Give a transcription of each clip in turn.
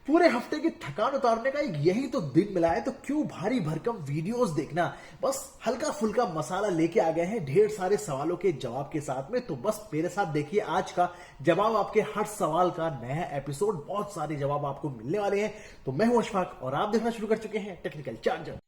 पूरे हफ्ते की थकान उतारने का यही तो दिन मिला है, तो क्यों भारी भरकम वीडियोस देखना। बस हल्का फुल्का मसाला लेके आ गए हैं ढेर सारे सवालों के जवाब के साथ में। तो बस मेरे साथ देखिए आज का जवाब आपके हर सवाल का नया एपिसोड। बहुत सारे जवाब आपको मिलने वाले हैं। तो मैं हूं अशफाक और आप देखना शुरू कर चुके हैं टेक्निकल चार्जर।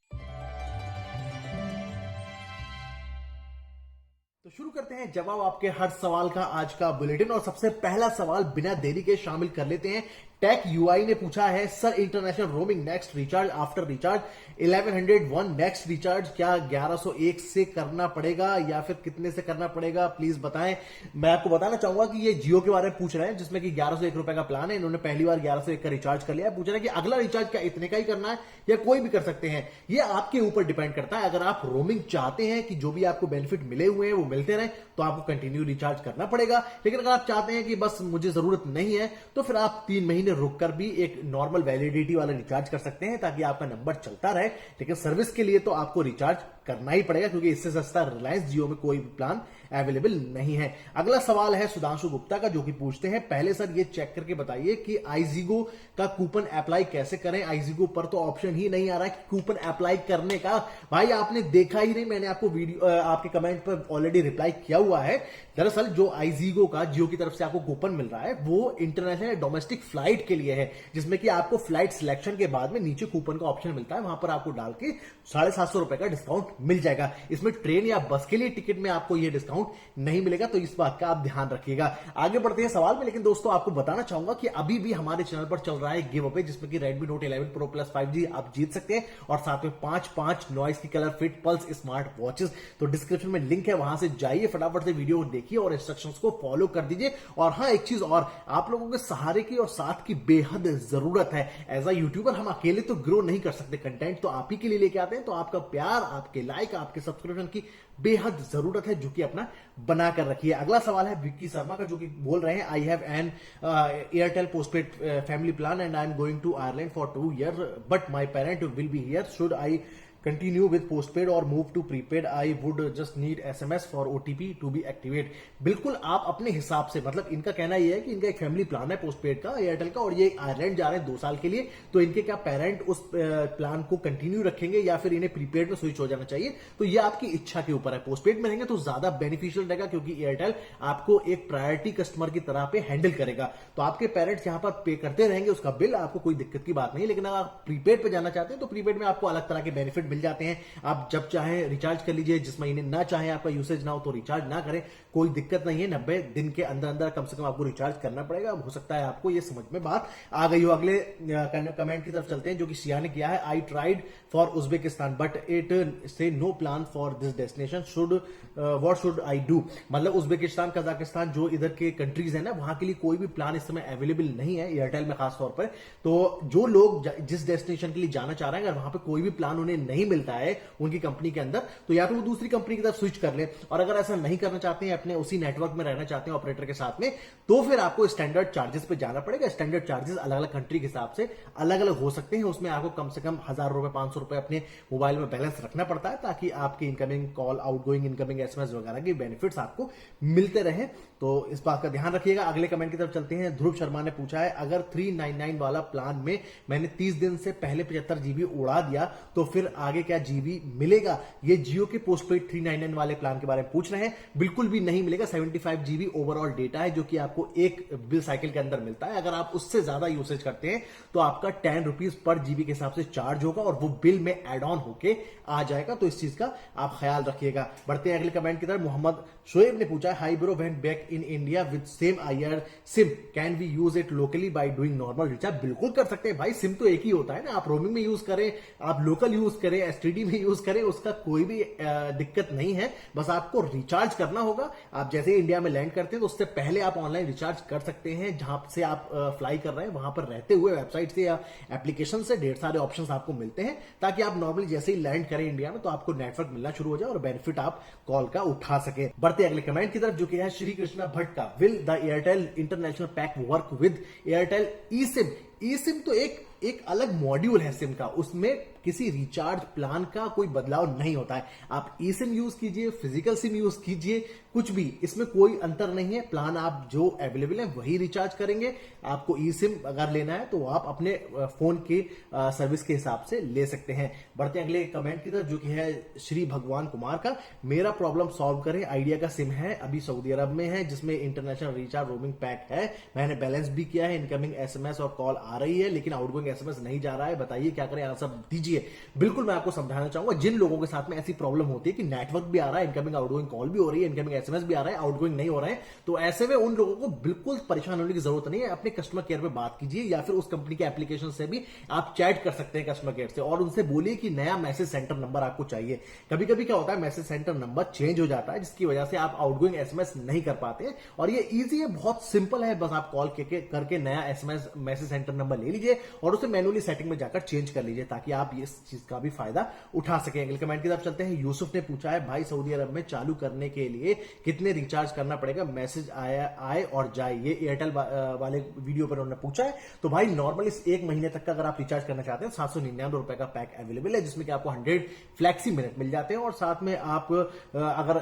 तो शुरू करते हैं जवाब आपके हर सवाल का आज का बुलेटिन। और सबसे पहला सवाल बिना देरी के शामिल कर लेते हैं। टेक यूआई ने पूछा है, sir international roaming next recharge after recharge 1101 next recharge क्या 1101 से करना पड़ेगा या फिर कितने से करना पड़ेगा, प्लीज बताएं। मैं आपको बताना चाहूंगा कि ये जियो के बारे में पूछ रहे हैं जिसमें कि 1101 रुपए का प्लान है। इन्होंने पहली बार 1101 का रिचार्ज कर लिया है। पूछ रहे हैं कि अगला रिचार्ज क्या इतने का ही करना है या कोई भी कर सकते हैं। ये आपके ऊपर डिपेंड करता है। अगर आप रोमिंग चाहते हैं कि जो भी आपको बेनिफिट मिले हुए हैं वो मिलते रहे तो आपको कंटिन्यू रिचार्ज करना पड़ेगा। लेकिन अगर आप चाहते हैं कि बस मुझे जरूरत नहीं है तो फिर आप 3 महीने रुककर भी एक नॉर्मल वैलिडिटी वाला रिचार्ज कर सकते हैं ताकि आपका नंबर चलता रहे। लेकिन सर्विस के लिए तो आपको रिचार्ज करना ही पड़ेगा क्योंकि इससे सस्ता रिलायंस जियो में कोई भी प्लान अवेलेबल नहीं है। अगला सवाल है सुधांशु गुप्ता का, जो कि पूछते हैं, पहले सर ये चेक करके बताइए कि आईजीगो का कूपन अप्लाई कैसे करें। आईजीगो पर तो ऑप्शन ही नहीं आ रहा है कि कूपन अप्लाई करने का। भाई आपने देखा ही नहीं, मैंने आपको वीडियो आपके कमेंट पर ऑलरेडी रिप्लाई किया हुआ है। दरअसल जो आईजीगो का जियो की तरफ से आपको कूपन मिल रहा है वो इंटरनेशनल डोमेस्टिक फ्लाइट के लिए है, जिसमें कि आपको फ्लाइट सिलेक्शन के बाद में नीचे कूपन का ऑप्शन मिलता है, वहां पर आपको डाल के 750 रुपए का डिस्काउंट मिल जाएगा। इसमें ट्रेन या बस के लिए टिकट में आपको यह डिस्काउंट नहीं मिलेगा, तो इस बात का आप ध्यान रखिएगा। आगे बढ़ते हैं सवाल में, लेकिन दोस्तों आपको बताना चाहूंगा कि अभी भी हमारे चैनल पर चल रहा है गिव अवे, जिसमें कि Redmi Note 11 Pro Plus 5G आप जीत सकते हैं और साथ में 5 नॉइस की colour fit pulse smart watches. तो डिस्क्रिप्शन में लिंक है, वहां से जाइए, फटाफट से वीडियो देखिए और इंस्ट्रक्शंस को फॉलो कर दीजिए। और हाँ, एक चीज और, आप लोगों के सहारे की और साथ की बेहद जरूरत है। एज अ यूट्यूबर हम अकेले तो ग्रो नहीं कर सकते, कंटेंट तो आप ही के लिए लेके आते हैं। तो आपका प्यार, आपके लाइक, आपके सब्सक्रिप्शन की बेहद जरूरत है, जो कि अपना बनाकर रखिए। अगला सवाल है विक्की शर्मा का, जो कि बोल रहे हैं, I have an Airtel postpaid family plan and I am going to Ireland for 2 years but my parent will be here, should I continue with postpaid or move to prepaid? I would just need SMS for OTP to be activate। बिल्कुल आप अपने हिसाब से, मतलब इनका कहना यह है कि इनका एक फैमिली प्लान है पोस्टपेड का एयरटेल का और ये आयरलैंड जा रहे हैं 2 साल के लिए। तो इनके क्या पेरेंट उस प्लान को कंटिन्यू रखेंगे या फिर इन्हें प्रीपेड में स्विच हो जाना चाहिए, तो ये आपकी इच्छा के ऊपर है। पोस्टपेड में रहेंगे तो ज्यादा बेनिफिशियल रहेगा क्योंकि एयरटेल आपको एक प्रायोरिटी कस्टमर की तरह पे हैंडल करेगा। तो आपके पेरेंट्स यहां पर पे करते रहेंगे उसका बिल, आपको कोई दिक्कत की बात नहीं। लेकिन अगर आप प्रीपेड पे जाना चाहते हैं तो प्रीपेड में आपको अलग तरह के बेनिफिट मिल जाते हैं। आप जब चाहें रिचार्ज कर लीजिए, जिस महीने ना चाहें आपका यूसेज ना हो तो रिचार्ज ना करें, कोई दिक्कत नहीं है। 90 दिन के अंदर अंदर कम से कम आपको रिचार्ज करना पड़ेगा। हो सकता है आपको ये समझ में बात आ गई हो। अगले कमेंट की तरफ चलते हैं, जो कि सिया ने किया है, I tried for Uzbekistan but it say no plan for this destination, should what should I do. मतलब उज्बेकिस्तान, कजाकिस्तान जो इधर के कंट्रीज है ना, वहां के लिए कोई भी प्लान इस समय अवेलेबल नहीं है एयरटेल में खासतौर पर। तो जो लोग जिस डेस्टिनेशन के लिए जाना चाह रहे हैं, अगर वहां पर कोई भी प्लान उन्हें नहीं मिलता है उनकी कंपनी के अंदर, तो या तो वो दूसरी कंपनी की तरफ स्विच कर ले। और अगर ऐसा नहीं करना चाहते हैं, अपने उसी नेटवर्क में रहना चाहते हैं ऑपरेटर के साथ में, तो फिर आपको स्टैंडर्ड चार्जेस पे जाना पड़ेगा। स्टैंडर्ड चार्जेस अलग अलग कंट्री के हिसाब से अलग अलग हो सकते हैं। उसमें आपको कम से कम 1000 रुपए 500 रुपए अपने मोबाइल में बैलेंस रखना पड़ता है ताकि आपकी incoming call, outgoing, incoming SMS वगैरह के बेनिफिट्स आपको मिलते रहे। तो इस बात का ध्यान रखिएगा। अगले कमेंट की तरफ चलते हैं। ध्रुव शर्मा ने पूछा है, अगर 399 वाला प्लान में मैंने 30 दिन से पहले 75 जीबी उड़ा दिया तो फिर आगे क्या जीबी मिलेगा? ये जियो के पोस्टपेड 399 वाले प्लान के बारे में पूछ रहे हैं। बिल्कुल भी नहीं मिलेगा। 75 जीबी ओवरऑल डेटा है जो कि आपको एक बिल साइकिल के अंदर मिलता है। अगर आप उससे ज्यादा यूसेज करते हैं तो आपका 10 रुपीज पर जीबी के हिसाब से चार्ज होगा और वो बिल में एड ऑन होके आ जाएगा। तो इस चीज का आप ख्याल रखिएगा। बढ़ते हैं अगले कमेंट की तरफ। मोहम्मद शोएब ने पूछा, hi bro, when back in India with same IR SIM can we use it locally by doing normal recharge? बिल्कुल कर सकते हैं भाई, सिम तो एक ही होता है ना। आप रोमिंग में यूज करें, आप लोकल यूज करें, एसटीडी में यूज करें, उसका कोई भी दिक्कत नहीं है। बस आपको रिचार्ज करना होगा। आप जैसे इंडिया में लैंड करते हैं तो उससे पहले आप ऑनलाइन रिचार्ज कर सकते हैं। जहां से आप फ्लाई कर रहे हैं वहां पर रहते हुए वेबसाइट से या एप्लीकेशन से ढेर सारे ऑप्शंस आपको मिलते हैं, ताकि आप नॉर्मली जैसे ही लैंड करें इंडिया में तो आपको नेटवर्क मिलना शुरू हो जाए और बेनिफिट आप कॉल का उठा सके। बढ़ते अगले कमेंट की तरफ, जो कि है श्री कृष्णा भट्ट का, will the Airtel international pack work with Airtel E SIM? E SIM तो एक अलग मॉड्यूल है सिम का, उसमें किसी रिचार्ज प्लान का कोई बदलाव नहीं होता है। आप ई सिम यूज कीजिए, फिजिकल सिम यूज कीजिए, कुछ भी इसमें कोई अंतर नहीं है। प्लान आप जो अवेलेबल है वही रिचार्ज करेंगे। आपको ई सिम अगर लेना है तो आप अपने फोन की सर्विस के हिसाब से ले सकते हैं। बढ़ते हैं अगले कमेंट की तरफ, जो कि है श्री भगवान कुमार का। मेरा प्रॉब्लम सॉल्व करें, आइडिया का सिम है, अभी सऊदी अरब में है, जिसमें इंटरनेशनल रिचार्ज रोमिंग पैक है, मैंने बैलेंस भी किया है, इनकमिंग एसएमएस और कॉल आ रही है, लेकिन आउटगोइंग एसएमएस नहीं जा रहा है, बताइए क्या करें, आंसर दीजिए। बिल्कुल मैं आपको समझाना चाहूंगा, जिन लोगों के साथ में ऐसी प्रॉब्लम होती है कि नेटवर्क भी आ रहा है, इनकमिंग आउटगोइंग कॉल भी हो रही है, इनकमिंग एसएमएस भी आ रहा है, आउटगोइंग नहीं हो रहे हैं, तो ऐसे में उन लोगों को बिल्कुल परेशान होने की जरूरत नहीं है। अपने कस्टमर केयर पे बात कीजिए या फिर उस कंपनी के एप्लीकेशन से भी आप चैट कर सकते हैं कस्टमर केयर से, और उनसे बोलिए कि नया मैसेज सेंटर नंबर आपको चाहिए। कभी कभी क्या होता है, मैसेज सेंटर नंबर चेंज हो जाता है, जिसकी वजह से आप आउटगोइंग एसएमएस नहीं कर पाते हैं। और ये इजी है, बहुत सिंपल है, बस आप कॉल करके नया एसएमएस मैसेज सेंटर नंबर ले लीजिए और उसे मैनुअली सेटिंग में जाकर चेंज कर लीजिए, ताकि आप इस चीज का भी फायदा उठा सकें। अगले कमेंट की तरफ चलते हैं। यूसुफ ने पूछा है, भाई सऊदी अरब में चालू करने के लिए कितने रिचार्ज करना पड़ेगा, मैसेज आए और जाए, ये एयरटेल वाले वीडियो पर उन्होंने पूछा है। तो भाई नॉर्मली 1 महीने तक का अगर आप रिचार्ज करना चाहते हैं, 799 रुपए का पैक अवेलेबल है, जिसमें कि आपको 100 फ्लैक्सी मिनट मिल जाते हैं, और साथ में आप अगर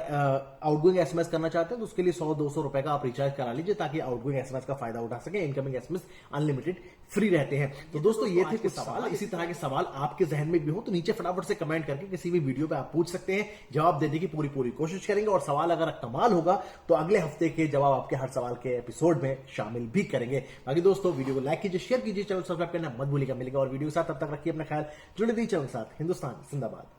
आउटगोइंग एसएमएस करना चाहते हैं तो उसके लिए 100-200 रुपए का आप रिचार्ज करा लीजिए, ताकि आउटगोइंग एसएमएस का फायदा उठा सके, इनकमिंग एसएमएस अनलिमिटेड फ्री रहते हैं। तो दोस्तों ये थे कुछ सवाल। इसी तरह के सवाल आपके जहन में भी हो तो नीचे फटाफट से कमेंट करके किसी भी वीडियो पे आप पूछ सकते हैं, जवाब देने की पूरी कोशिश करेंगे, और सवाल अगर कमाल होगा तो अगले हफ्ते के जवाब आपके हर सवाल के एपिसोड में शामिल भी करेंगे। बाकी दोस्तों वीडियो को लाइक कीजिए, शेयर कीजिए, चैनल सब्सक्राइब करना मत भूलिएगा। मिलेगा और वीडियो के साथ, तब तक रखिए अपना ख्याल, जुड़े रहिए चैनल के साथ। हिंदुस्तान जिंदाबाद।